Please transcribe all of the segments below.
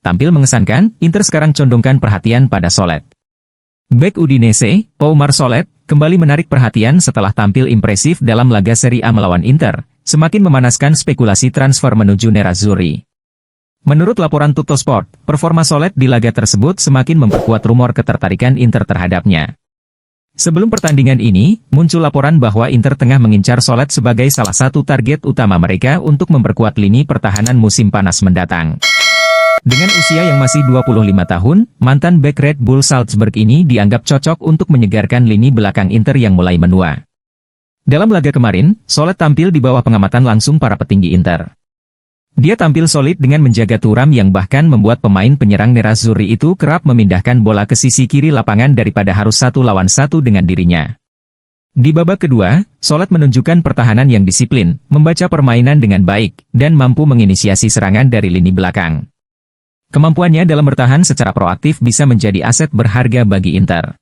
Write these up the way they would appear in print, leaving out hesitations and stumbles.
Tampil mengesankan, Inter sekarang condongkan perhatian pada Solet. Bek Udinese, Oumar Solet, kembali menarik perhatian setelah tampil impresif dalam laga Serie A melawan Inter, semakin memanaskan spekulasi transfer menuju Nerazzurri. Menurut laporan Tuttosport, performa Solet di laga tersebut semakin memperkuat rumor ketertarikan Inter terhadapnya. Sebelum pertandingan ini, muncul laporan bahwa Inter tengah mengincar Solet sebagai salah satu target utama mereka untuk memperkuat lini pertahanan musim panas mendatang. Dengan usia yang masih 25 tahun, mantan bek Red Bull Salzburg ini dianggap cocok untuk menyegarkan lini belakang Inter yang mulai menua. Dalam laga kemarin, Solet tampil di bawah pengamatan langsung para petinggi Inter. Dia tampil solid dengan menjaga Thuram yang bahkan membuat pemain penyerang Nerazzurri itu kerap memindahkan bola ke sisi kiri lapangan daripada harus 1 lawan 1 dengan dirinya. Di babak kedua, Solet menunjukkan pertahanan yang disiplin, membaca permainan dengan baik, dan mampu menginisiasi serangan dari lini belakang. Kemampuannya dalam bertahan secara proaktif bisa menjadi aset berharga bagi Inter.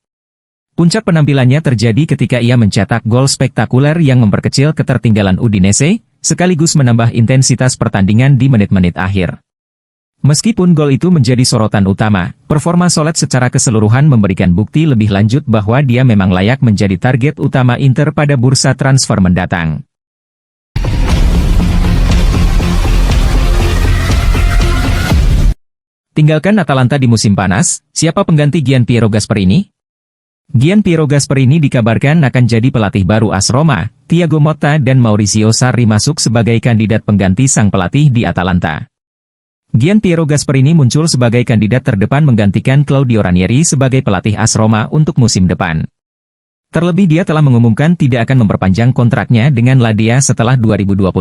Puncak penampilannya terjadi ketika ia mencetak gol spektakuler yang memperkecil ketertinggalan Udinese, sekaligus menambah intensitas pertandingan di menit-menit akhir. Meskipun gol itu menjadi sorotan utama, performa Solet secara keseluruhan memberikan bukti lebih lanjut bahwa dia memang layak menjadi target utama Inter pada bursa transfer mendatang. Tinggalkan Atalanta di musim panas, siapa pengganti Gianpiero Gasperini? Gianpiero Gasperini dikabarkan akan jadi pelatih baru AS Roma. Thiago Motta dan Maurizio Sarri masuk sebagai kandidat pengganti sang pelatih di Atalanta. Gianpiero Gasperini muncul sebagai kandidat terdepan menggantikan Claudio Ranieri sebagai pelatih AS Roma untuk musim depan. Terlebih dia telah mengumumkan tidak akan memperpanjang kontraknya dengan Ladea setelah 2026.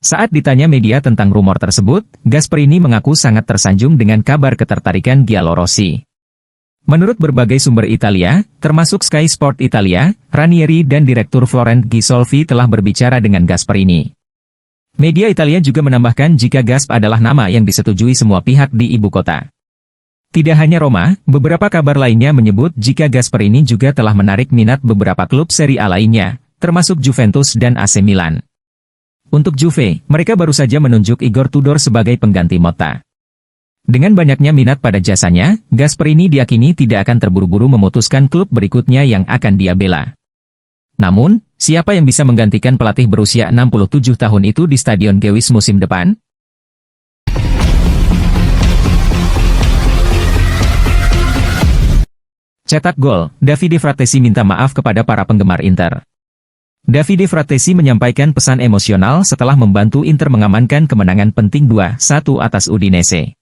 Saat ditanya media tentang rumor tersebut, Gasperini mengaku sangat tersanjung dengan kabar ketertarikan Giallorossi. Menurut berbagai sumber Italia, termasuk Sky Sport Italia, Ranieri dan Direktur Florent Gisolfi telah berbicara dengan Gasperini. Media Italia juga menambahkan jika Gasp adalah nama yang disetujui semua pihak di ibu kota. Tidak hanya Roma, beberapa kabar lainnya menyebut jika Gasperini juga telah menarik minat beberapa klub Serie A lainnya, termasuk Juventus dan AC Milan. Untuk Juve, mereka baru saja menunjuk Igor Tudor sebagai pengganti Motta. Dengan banyaknya minat pada jasanya, Gasperini diyakini tidak akan terburu-buru memutuskan klub berikutnya yang akan dia bela. Namun, siapa yang bisa menggantikan pelatih berusia 67 tahun itu di Stadion Gewiss musim depan? Cetak gol, Davide Fratesi minta maaf kepada para penggemar Inter. Davide Fratesi menyampaikan pesan emosional setelah membantu Inter mengamankan kemenangan penting 2-1 atas Udinese.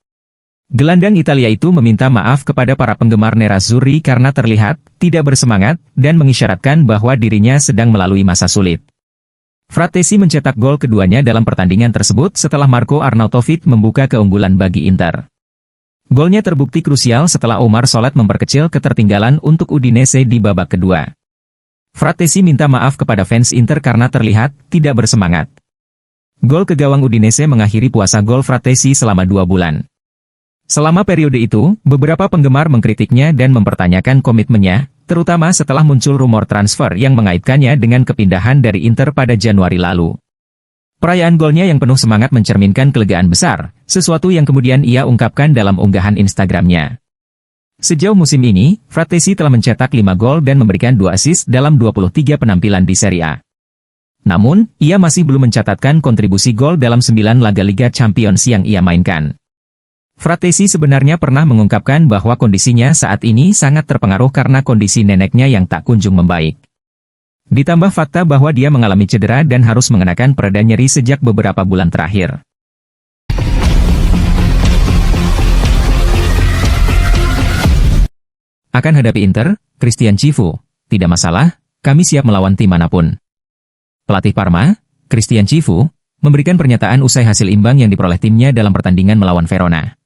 Gelandang Italia itu meminta maaf kepada para penggemar Nerazzurri karena terlihat tidak bersemangat dan mengisyaratkan bahwa dirinya sedang melalui masa sulit. Fratesi mencetak gol keduanya dalam pertandingan tersebut setelah Marco Arnautovic membuka keunggulan bagi Inter. Golnya terbukti krusial setelah Oumar Solet memperkecil ketertinggalan untuk Udinese di babak kedua. Fratesi minta maaf kepada fans Inter karena terlihat tidak bersemangat. Gol ke gawang Udinese mengakhiri puasa gol Fratesi selama 2 bulan. Selama periode itu, beberapa penggemar mengkritiknya dan mempertanyakan komitmennya, terutama setelah muncul rumor transfer yang mengaitkannya dengan kepindahan dari Inter pada Januari lalu. Perayaan golnya yang penuh semangat mencerminkan kelegaan besar, sesuatu yang kemudian ia ungkapkan dalam unggahan Instagramnya. Sejauh musim ini, Fratesi telah mencetak 5 gol dan memberikan 2 assist dalam 23 penampilan di Serie A. Namun, ia masih belum mencatatkan kontribusi gol dalam 9 laga Liga Champions yang ia mainkan. Fratesi sebenarnya pernah mengungkapkan bahwa kondisinya saat ini sangat terpengaruh karena kondisi neneknya yang tak kunjung membaik. Ditambah fakta bahwa dia mengalami cedera dan harus mengenakan pereda nyeri sejak beberapa bulan terakhir. Akan hadapi Inter, Christian Cifu, tidak masalah, kami siap melawan tim manapun. Pelatih Parma, Christian Cifu, memberikan pernyataan usai hasil imbang yang diperoleh timnya dalam pertandingan melawan Verona.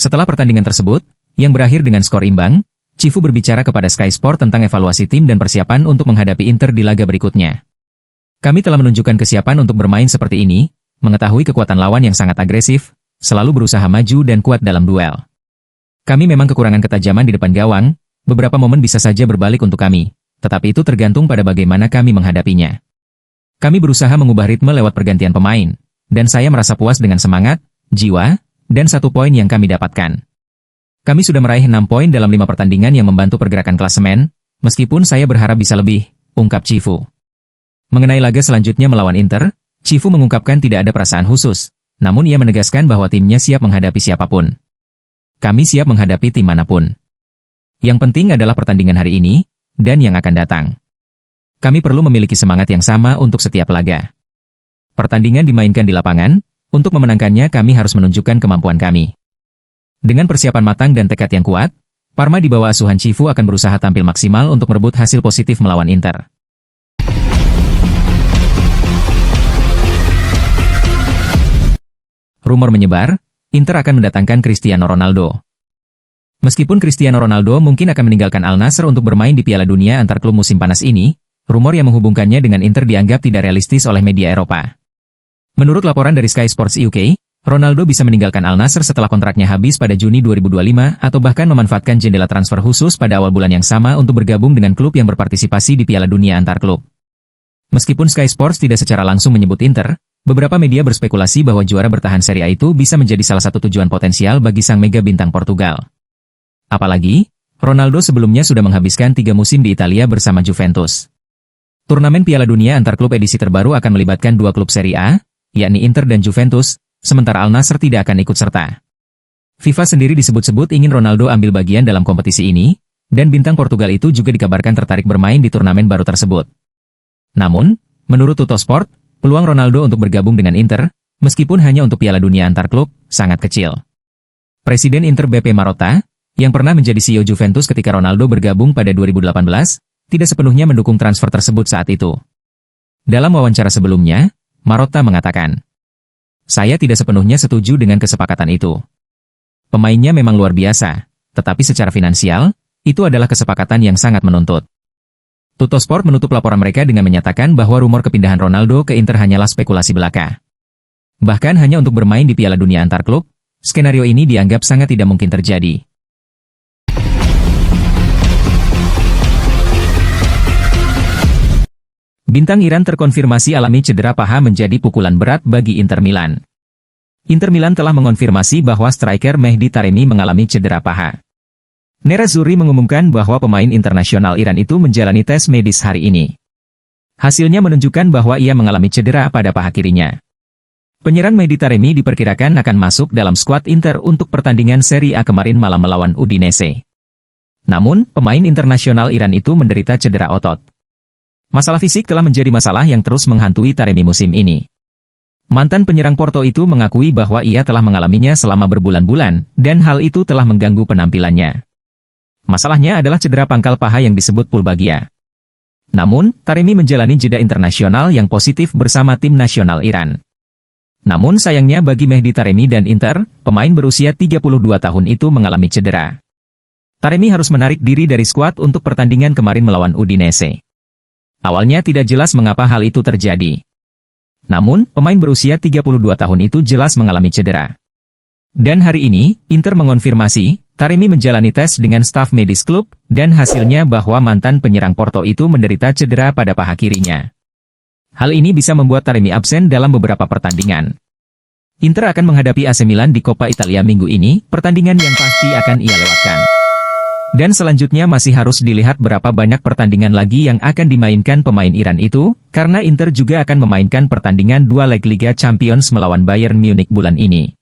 Setelah pertandingan tersebut, yang berakhir dengan skor imbang, Cifu berbicara kepada Sky Sport tentang evaluasi tim dan persiapan untuk menghadapi Inter di laga berikutnya. Kami telah menunjukkan kesiapan untuk bermain seperti ini, mengetahui kekuatan lawan yang sangat agresif, selalu berusaha maju dan kuat dalam duel. Kami memang kekurangan ketajaman di depan gawang, beberapa momen bisa saja berbalik untuk kami, tetapi itu tergantung pada bagaimana kami menghadapinya. Kami berusaha mengubah ritme lewat pergantian pemain, dan saya merasa puas dengan semangat, jiwa, dan 1 poin yang kami dapatkan. Kami sudah meraih 6 poin dalam 5 pertandingan yang membantu pergerakan klasemen, meskipun saya berharap bisa lebih, ungkap Cifu. Mengenai laga selanjutnya melawan Inter, Cifu mengungkapkan tidak ada perasaan khusus, namun ia menegaskan bahwa timnya siap menghadapi siapapun. Kami siap menghadapi tim manapun. Yang penting adalah pertandingan hari ini, dan yang akan datang. Kami perlu memiliki semangat yang sama untuk setiap laga. Pertandingan dimainkan di lapangan, untuk memenangkannya kami harus menunjukkan kemampuan kami. Dengan persiapan matang dan tekad yang kuat, Parma di bawah asuhan Cifu akan berusaha tampil maksimal untuk merebut hasil positif melawan Inter. Rumor menyebar, Inter akan mendatangkan Cristiano Ronaldo. Meskipun Cristiano Ronaldo mungkin akan meninggalkan Al Nassr untuk bermain di Piala Dunia antar klub musim panas ini, rumor yang menghubungkannya dengan Inter dianggap tidak realistis oleh media Eropa. Menurut laporan dari Sky Sports UK, Ronaldo bisa meninggalkan Al Nassr setelah kontraknya habis pada Juni 2025 atau bahkan memanfaatkan jendela transfer khusus pada awal bulan yang sama untuk bergabung dengan klub yang berpartisipasi di Piala Dunia antar klub. Meskipun Sky Sports tidak secara langsung menyebut Inter, beberapa media berspekulasi bahwa juara bertahan Serie A itu bisa menjadi salah satu tujuan potensial bagi sang mega bintang Portugal. Apalagi, Ronaldo sebelumnya sudah menghabiskan 3 musim di Italia bersama Juventus. Turnamen Piala Dunia antar klub edisi terbaru akan melibatkan 2 klub Serie A, yakni Inter dan Juventus, sementara Al Nassr tidak akan ikut serta. FIFA sendiri disebut-sebut ingin Ronaldo ambil bagian dalam kompetisi ini, dan bintang Portugal itu juga dikabarkan tertarik bermain di turnamen baru tersebut. Namun, menurut Tuttosport, peluang Ronaldo untuk bergabung dengan Inter, meskipun hanya untuk Piala Dunia antar klub, sangat kecil. Presiden Inter BP Marotta, yang pernah menjadi CEO Juventus ketika Ronaldo bergabung pada 2018, tidak sepenuhnya mendukung transfer tersebut saat itu. Dalam wawancara sebelumnya, Marotta mengatakan, "Saya tidak sepenuhnya setuju dengan kesepakatan itu. Pemainnya memang luar biasa, tetapi secara finansial, itu adalah kesepakatan yang sangat menuntut." Tuttosport menutup laporan mereka dengan menyatakan bahwa rumor kepindahan Ronaldo ke Inter hanyalah spekulasi belaka. Bahkan hanya untuk bermain di Piala Dunia antar klub, skenario ini dianggap sangat tidak mungkin terjadi. Bintang Iran terkonfirmasi alami cedera paha menjadi pukulan berat bagi Inter Milan. Inter Milan telah mengonfirmasi bahwa striker Mehdi Taremi mengalami cedera paha. Nerazzurri mengumumkan bahwa pemain internasional Iran itu menjalani tes medis hari ini. Hasilnya menunjukkan bahwa ia mengalami cedera pada paha kirinya. Penyerang Mehdi Taremi diperkirakan akan masuk dalam skuad Inter untuk pertandingan Serie A kemarin malam melawan Udinese. Namun, pemain internasional Iran itu menderita cedera otot. Masalah fisik telah menjadi masalah yang terus menghantui Taremi musim ini. Mantan penyerang Porto itu mengakui bahwa ia telah mengalaminya selama berbulan-bulan, dan hal itu telah mengganggu penampilannya. Masalahnya adalah cedera pangkal paha yang disebut pulbagia. Namun, Taremi menjalani jeda internasional yang positif bersama tim nasional Iran. Namun sayangnya bagi Mehdi Taremi dan Inter, pemain berusia 32 tahun itu mengalami cedera. Taremi harus menarik diri dari skuad untuk pertandingan kemarin melawan Udinese. Awalnya tidak jelas mengapa hal itu terjadi. Namun, pemain berusia 32 tahun itu jelas mengalami cedera. Dan hari ini, Inter mengonfirmasi, Taremi menjalani tes dengan staf medis klub, dan hasilnya bahwa mantan penyerang Porto itu menderita cedera pada paha kirinya. Hal ini bisa membuat Taremi absen dalam beberapa pertandingan. Inter akan menghadapi AC Milan di Coppa Italia minggu ini, pertandingan yang pasti akan ia lewatkan. Dan selanjutnya masih harus dilihat berapa banyak pertandingan lagi yang akan dimainkan pemain Iran itu, karena Inter juga akan memainkan pertandingan 2 leg Liga Champions melawan Bayern Munich bulan ini.